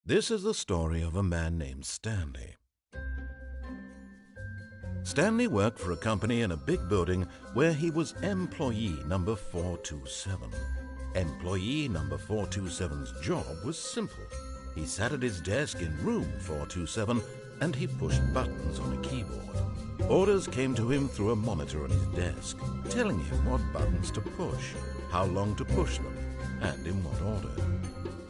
This is the story of a man named Stanley. Stanley worked for a company in a big building where he was employee number 427. Employee number 427's job was simple. He sat at his desk in room 427 and he pushed buttons on a keyboard. Orders came to him through a monitor on his desk, telling him what buttons to push, how long to push them, and in what order.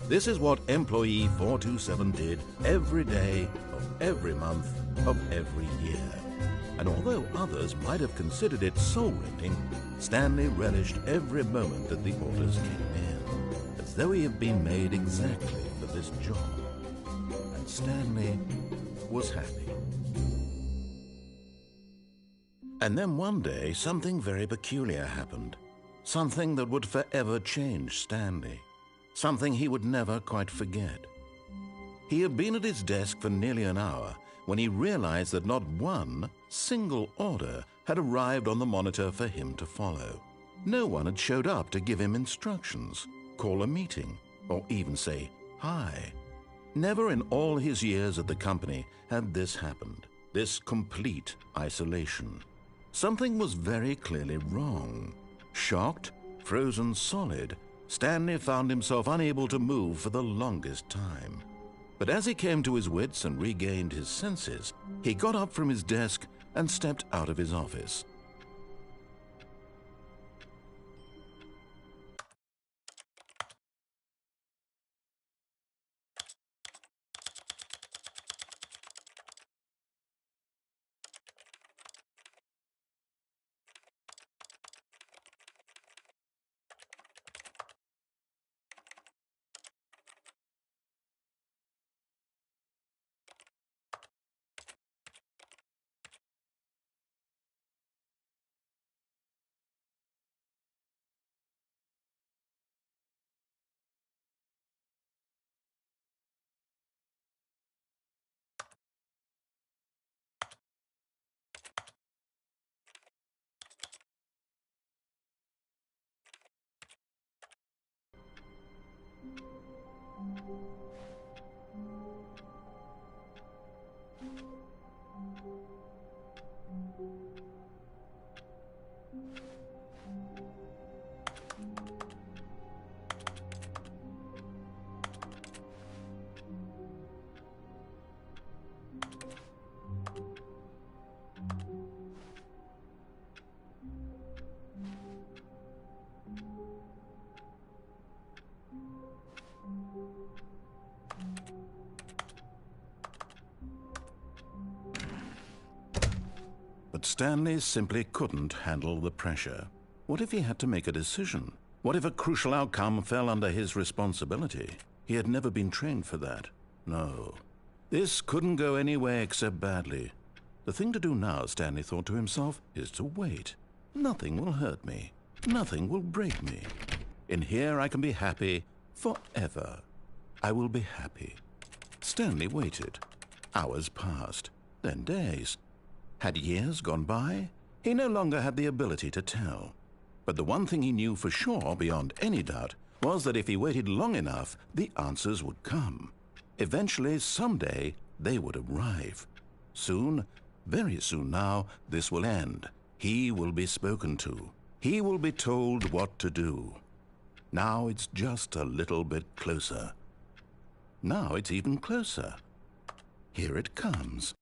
This is what employee 427 did every day of every month of every year. And although others might have considered it soul-rending, Stanley relished every moment that the orders came in, as though he had been made exactly for this job. And Stanley was happy. And then one day, something very peculiar happened. Something that would forever change Stanley. Something he would never quite forget. He had been at his desk for nearly an hour when he realized that not one single order had arrived on the monitor for him to follow. No one had showed up to give him instructions, call a meeting, or even say hi. Never in all his years at the company had this happened, this complete isolation. Something was very clearly wrong. Shocked, frozen solid, Stanley found himself unable to move for the longest time. But as he came to his wits and regained his senses, he got up from his desk and stepped out of his office. But Stanley simply couldn't handle the pressure. What if he had to make a decision? What if a crucial outcome fell under his responsibility? He had never been trained for that. No. This couldn't go any way except badly. The thing to do now, Stanley thought to himself, is to wait. Nothing will hurt me. Nothing will break me. In here I can be happy forever. I will be happy. Stanley waited. Hours passed, then days. Had years gone by? He no longer had the ability to tell. But the one thing he knew for sure, beyond any doubt, was that if he waited long enough, the answers would come. Eventually, someday, they would arrive. Soon, very soon now, this will end. He will be spoken to. He will be told what to do. Now it's just a little bit closer. Now it's even closer. Here it comes.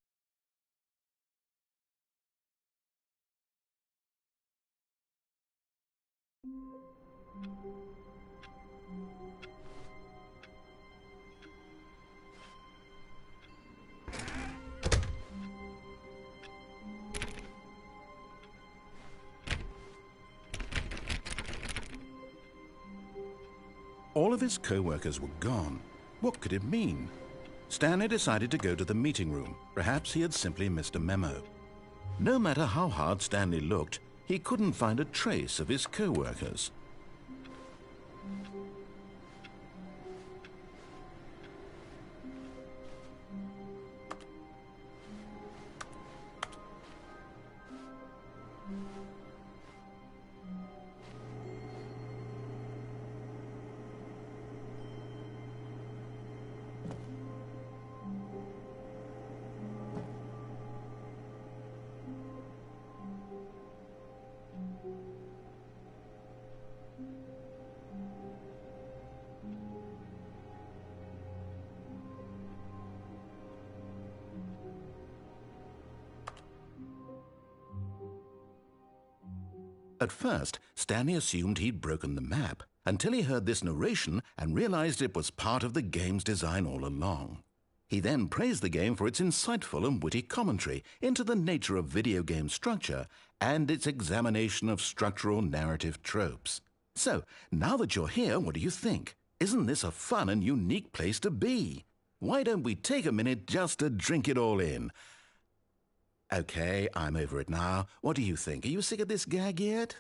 All of his co-workers were gone. What could it mean? Stanley decided to go to the meeting room. Perhaps he had simply missed a memo. No matter how hard Stanley looked, he couldn't find a trace of his co-workers. At first, Stanley assumed he'd broken the map, until he heard this narration and realized it was part of the game's design all along. He then praised the game for its insightful and witty commentary into the nature of video game structure and its examination of structural narrative tropes. So, now that you're here, what do you think? Isn't this a fun and unique place to be? Why don't we take a minute just to drink it all in? Okay, I'm over it now. What do you think? Are you sick of this gag yet?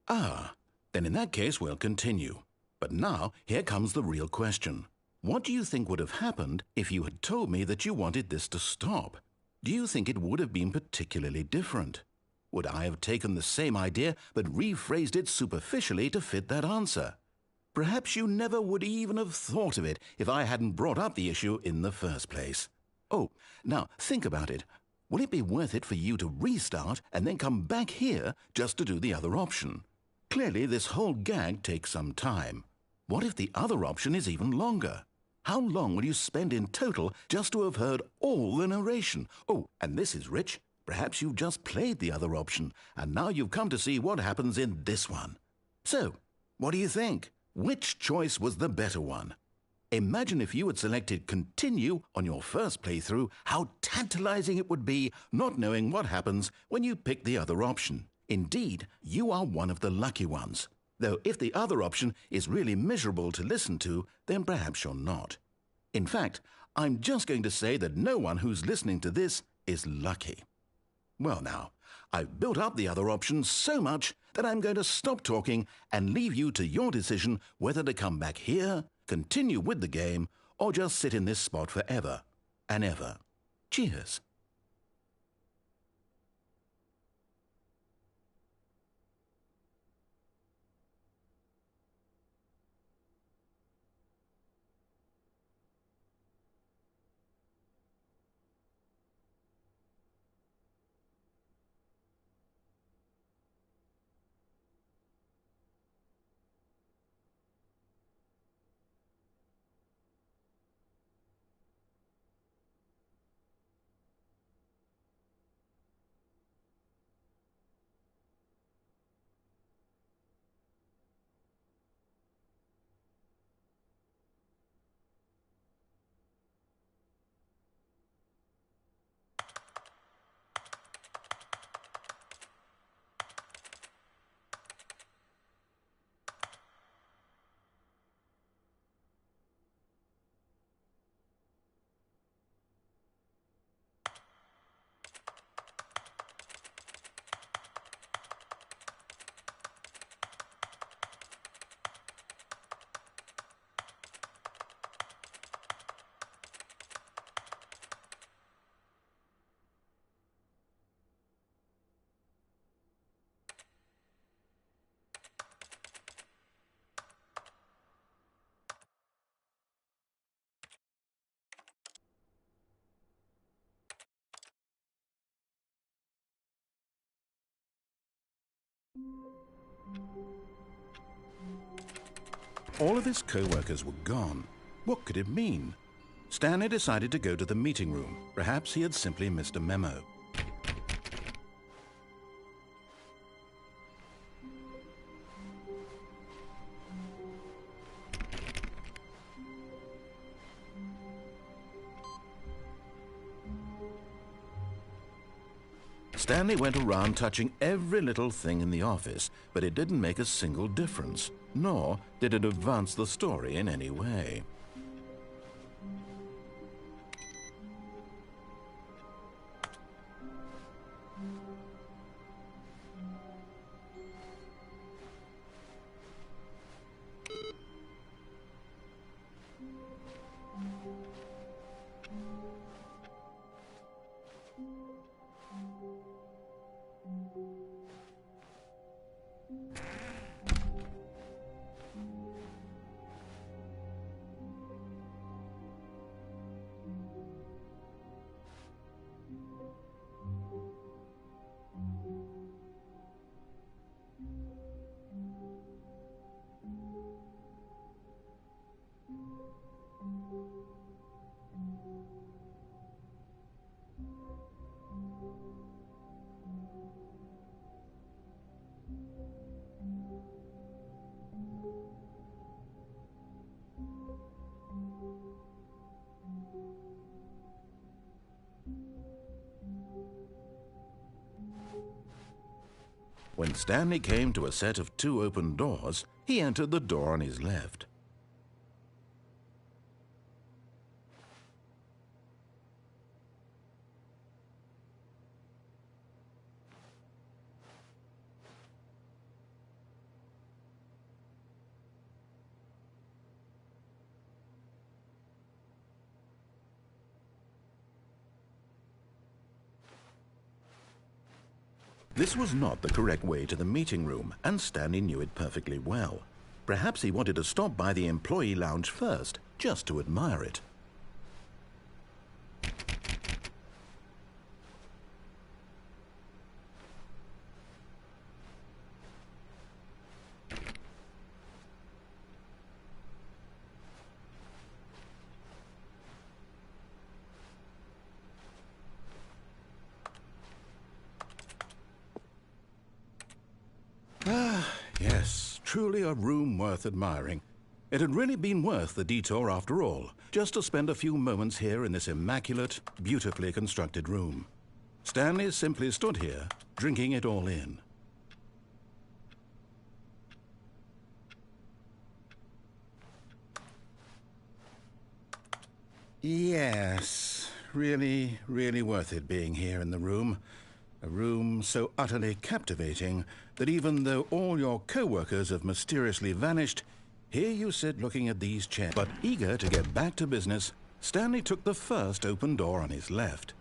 Ah, then in that case we'll continue. But now, here comes the real question. What do you think would have happened if you had told me that you wanted this to stop? Do you think it would have been particularly different? Would I have taken the same idea but rephrased it superficially to fit that answer? Perhaps you never would even have thought of it if I hadn't brought up the issue in the first place. Oh, now think about it. Will it be worth it for you to restart and then come back here just to do the other option? Clearly, this whole gag takes some time. What if the other option is even longer? How long will you spend in total just to have heard all the narration? Oh, and this is rich. Perhaps you've just played the other option, and now you've come to see what happens in this one. So, what do you think? Which choice was the better one? Imagine if you had selected Continue on your first playthrough, how tantalizing it would be not knowing what happens when you pick the other option. Indeed, you are one of the lucky ones. Though if the other option is really miserable to listen to, then perhaps you're not. In fact, I'm just going to say that no one who's listening to this is lucky. Well now, I've built up the other option so much that I'm going to stop talking and leave you to your decision whether to come back here, continue with the game, or just sit in this spot forever and ever. Cheers. All of his co-workers were gone. What could it mean? Stanley decided to go to the meeting room. Perhaps he had simply missed a memo. Stanley went around touching every little thing in the office, but it didn't make a single difference, nor did it advance the story in any way. When Stanley came to a set of 2 open doors, he entered the door on his left. This was not the correct way to the meeting room, and Stanley knew it perfectly well. Perhaps he wanted to stop by the employee lounge first, just to admire it. Yes, truly a room worth admiring. It had really been worth the detour after all, just to spend a few moments here in this immaculate, beautifully constructed room. Stanley simply stood here, drinking it all in. Yes, really, really worth it being here in the room. A room so utterly captivating that even though all your co-workers have mysteriously vanished, here you sit looking at these chairs. But eager to get back to business, Stanley took the first open door on his left.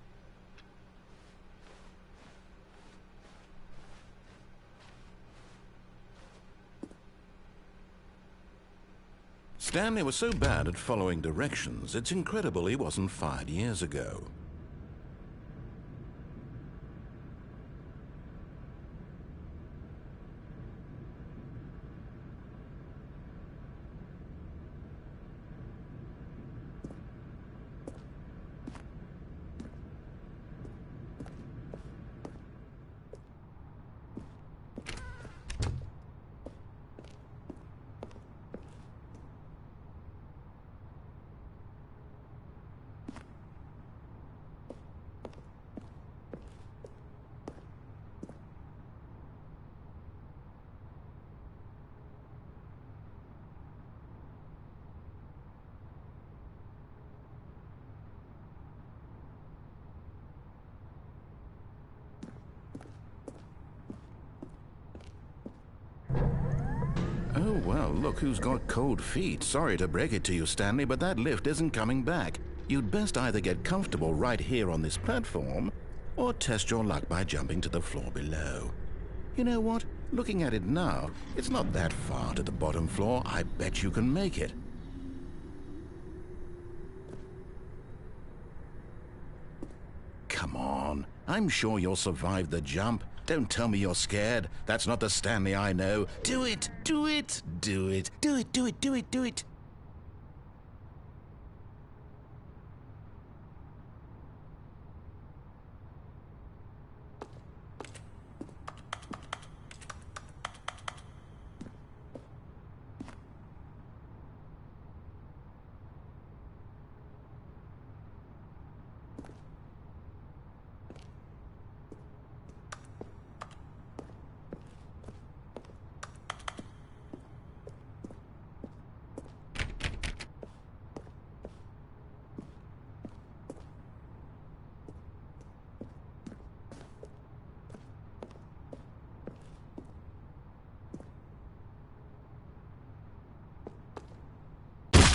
Stanley was so bad at following directions, it's incredible he wasn't fired years ago. Oh, well, look who's got cold feet. Sorry to break it to you, Stanley, but that lift isn't coming back. You'd best either get comfortable right here on this platform, or test your luck by jumping to the floor below. You know what? Looking at it now, it's not that far to the bottom floor. I bet you can make it. Come on. I'm sure you'll survive the jump. Don't tell me you're scared. That's not the Stanley I know. Do it! Do it! Do it! Do it! Do it! Do it! Do it!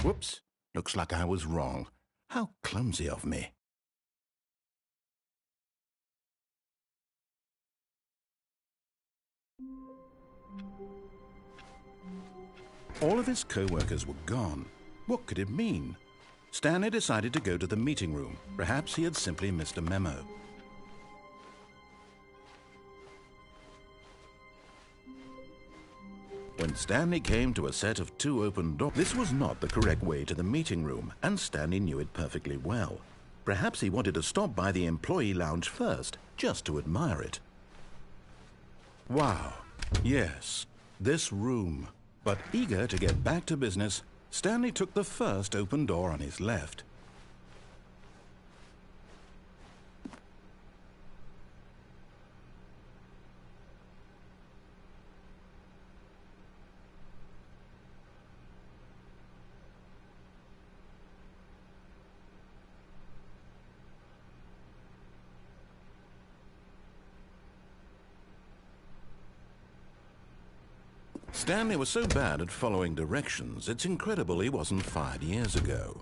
Whoops. Looks like I was wrong. How clumsy of me. All of his co-workers were gone. What could it mean? Stanley decided to go to the meeting room. Perhaps he had simply missed a memo. When Stanley came to a set of 2 open doors, this was not the correct way to the meeting room, and Stanley knew it perfectly well. Perhaps he wanted to stop by the employee lounge first, just to admire it. Wow, yes, this room. But eager to get back to business, Stanley took the first open door on his left. Stanley was so bad at following directions, it's incredible he wasn't fired years ago.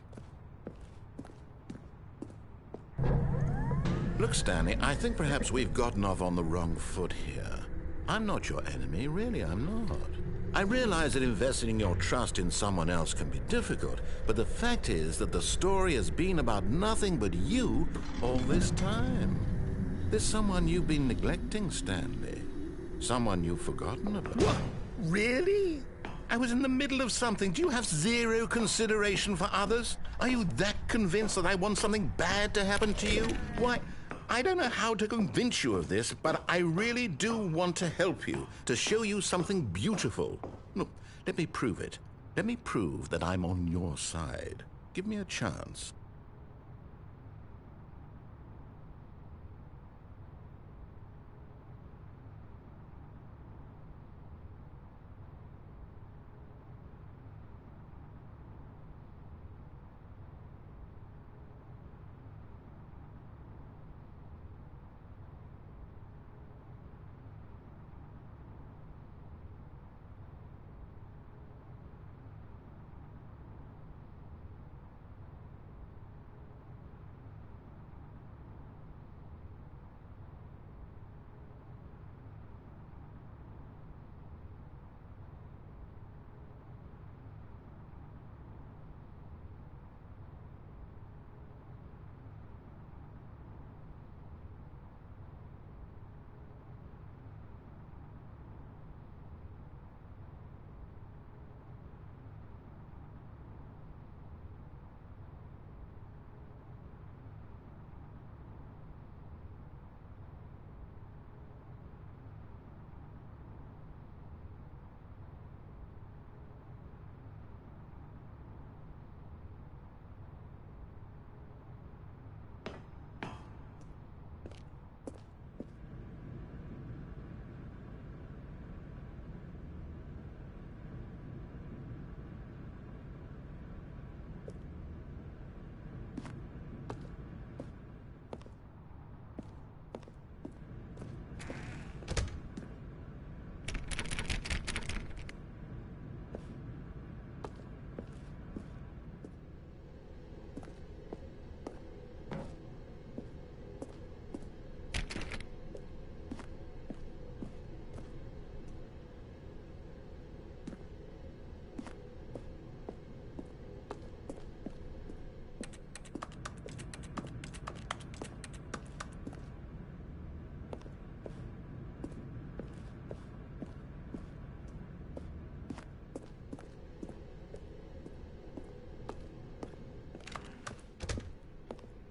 Look, Stanley, I think perhaps we've gotten off on the wrong foot here. I'm not your enemy, really, I'm not. I realize that investing your trust in someone else can be difficult, but the fact is that the story has been about nothing but you all this time. There's someone you've been neglecting, Stanley. Someone you've forgotten about. What? Really? I was in the middle of something. Do you have zero consideration for others? Are you that convinced that I want something bad to happen to you? Why, I don't know how to convince you of this, but I really do want to help you, to show you something beautiful. Look, let me prove it. Let me prove that I'm on your side. Give me a chance.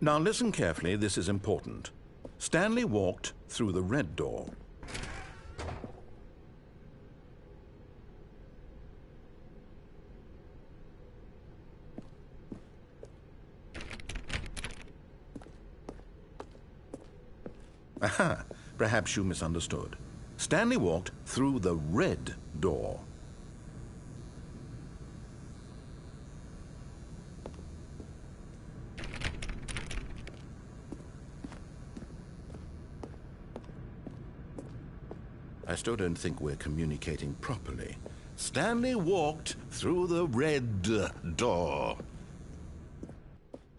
Now listen carefully, this is important. Stanley walked through the red door. Aha, perhaps you misunderstood. Stanley walked through the red door. I still don't think we're communicating properly. Stanley walked through the red door.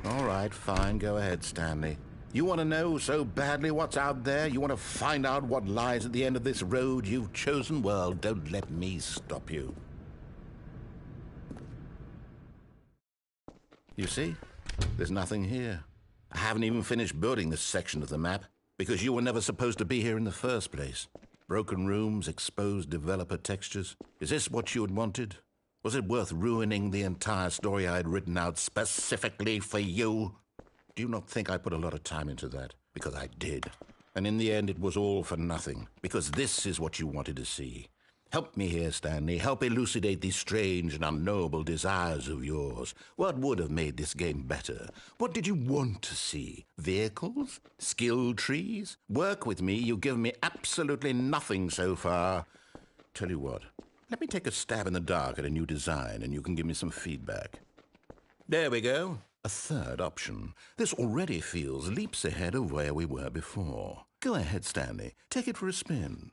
All right, fine, go ahead, Stanley. You want to know so badly what's out there? You want to find out what lies at the end of this road you've chosen? Well, don't let me stop you. You see? There's nothing here. I haven't even finished building this section of the map, because you were never supposed to be here in the first place. Broken rooms, exposed developer textures. Is this what you had wanted? Was it worth ruining the entire story I had written out specifically for you? Do you not think I put a lot of time into that? Because I did. And in the end, it was all for nothing. Because this is what you wanted to see. Help me here, Stanley. Help elucidate these strange and unknowable desires of yours. What would have made this game better? What did you want to see? Vehicles? Skill trees? Work with me. You've given me absolutely nothing so far. Tell you what. Let me take a stab in the dark at a new design, and you can give me some feedback. There we go. A third option. This already feels leaps ahead of where we were before. Go ahead, Stanley. Take it for a spin.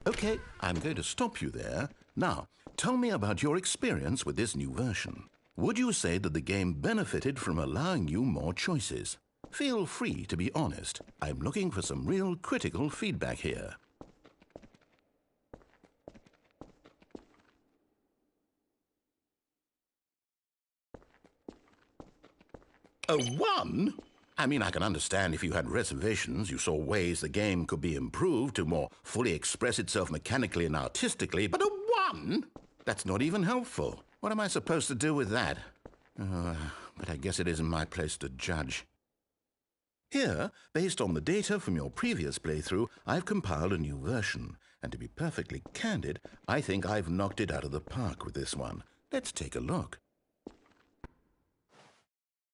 Okay, I'm going to stop you there. Now, tell me about your experience with this new version. Would you say that the game benefited from allowing you more choices? Feel free to be honest. I'm looking for some real critical feedback here. A 1? I mean, I can understand if you had reservations, you saw ways the game could be improved to more fully express itself mechanically and artistically, but a 1? That's not even helpful. What am I supposed to do with that? But I guess it isn't my place to judge. Here, based on the data from your previous playthrough, I've compiled a new version. And to be perfectly candid, I think I've knocked it out of the park with this one. Let's take a look.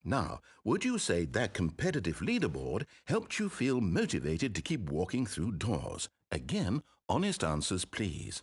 Now, would you say that competitive leaderboard helped you feel motivated to keep walking through doors? Again, honest answers, please.